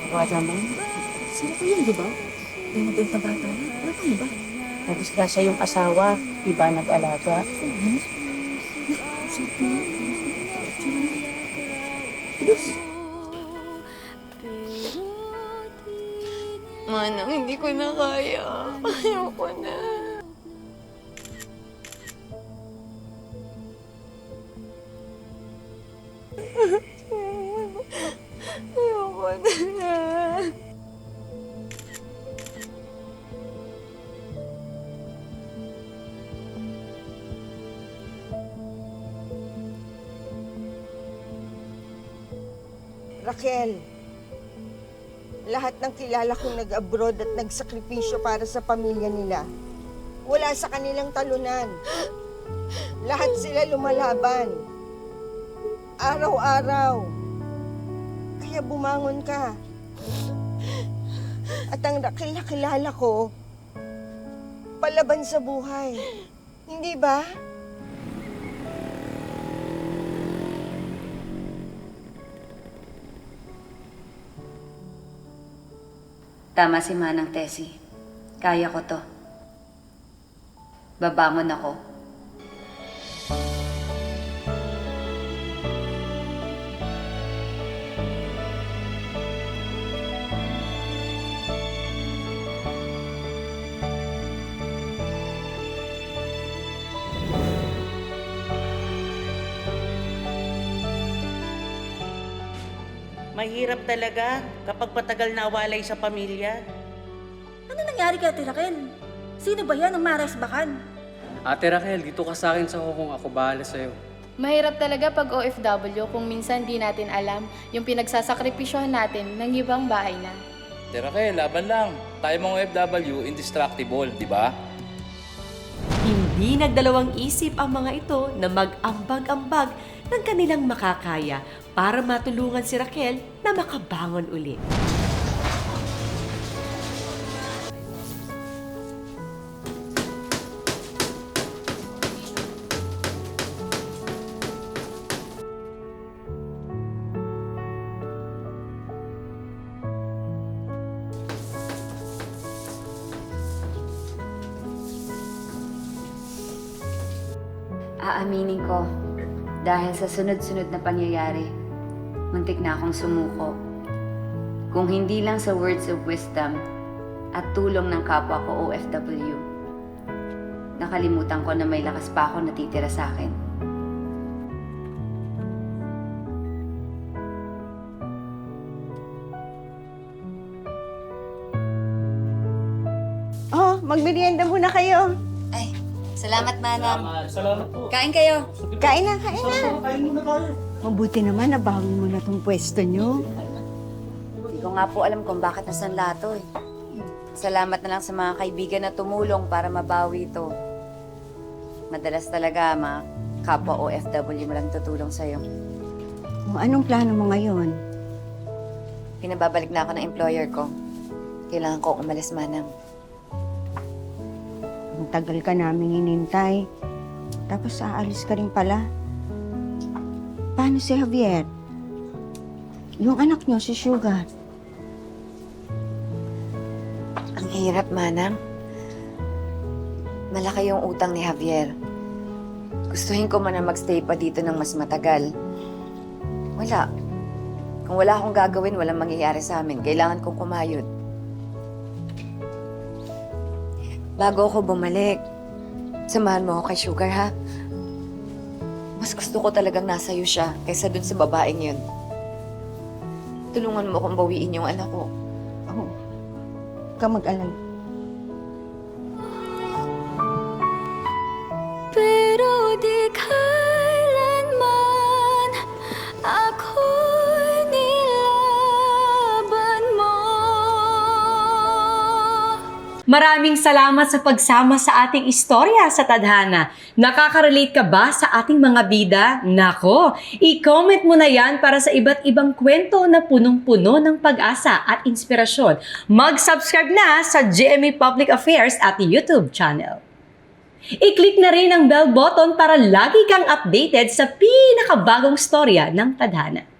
Wala naman. Sino ko yun, di ba? Yung mabait na bata na. Ano ka ba? Nagdisgrasya yung asawa. Iba nag-alaga. Manang, hindi ko na kaya. Ayoko na. Ayoko na. Raquel, lahat ng kilala kong nag-abroad at nagsakripisyo para sa pamilya nila, wala sa kanilang talunan. Lahat sila lumalaban. Araw-araw. Kaya bumangon ka. At ang Raquel na kilala ko, palaban sa buhay. Hindi ba? Tama si Manang Tessie. Kaya ko to. Babangon ako. Mahirap talaga kapag patagal na walay sa pamilya. Ano nangyari kay Ate Raquel? Sino ba yan ang maresbakan? Ate Raquel, dito ka sa akin sa kung ako bahala sa'yo. Mahirap talaga pag OFW kung minsan di natin alam yung pinagsasakripisyohan natin ng ibang bahay na. Ate Raquel, laban lang. Tayo mga OFW, indestructible, di ba? Hindi nagdalawang isip ang mga ito na mag-ambag-ambag ng kanilang makakaya para matulungan si Raquel na makabangon ulit. Aaminin ko, dahil sa sunod-sunod na pangyayari, muntik na akong sumuko. Kung hindi lang sa words of wisdom at tulong ng kapwa ko OFW, nakalimutan ko na may lakas pa ako natitira sa akin. Oh, magmerienda muna kayo. Ay, salamat, Manang. Salamat po. Kain kayo. Kain na, kain na. Kain muna tayo. Mabuti naman, nabawi mo na tong pwesto nyo. Hindi ko nga po alam kung bakit nasanla to eh. Salamat na lang sa mga kaibigan na tumulong para mabawi ito. Madalas talaga, mga kapwa OFW mo lang tutulong sa'yo. O, anong plano mo ngayon? Pinababalik na ako ng employer ko. Kailangan ko umalis, Manang. Ang tagal ka naming inintay. Tapos aalis ka rin pala. Paano si Javier? Yung anak niyo, si Sugar. Ang hirap, Manang. Malaki yung utang ni Javier. Gustuhin ko man na magstay pa dito ng mas matagal. Wala. Kung wala akong gagawin, walang mangyayari sa amin. Kailangan kong kumayod. Bago ako bumalik, samahan mo ako kay Sugar, ha? Mas gusto ko talagang nasa iyo siya kaysa dun sa babaeng yun. Tulungan mo akong bawiin yung anak ko. Oh, huwag ka mag-alala. Pero di kailanman ako'y nilaban mo. Maraming salamat sa pagsama sa ating istorya sa Tadhana. Nakaka-relate ka ba sa ating mga bida? Nako, i-comment mo na yan para sa iba't ibang kwento na punong-puno ng pag-asa at inspirasyon. Mag-subscribe na sa GMA Public Affairs at YouTube channel. I-click na rin ang bell button para lagi kang updated sa pinakabagong storya ng Tadhana.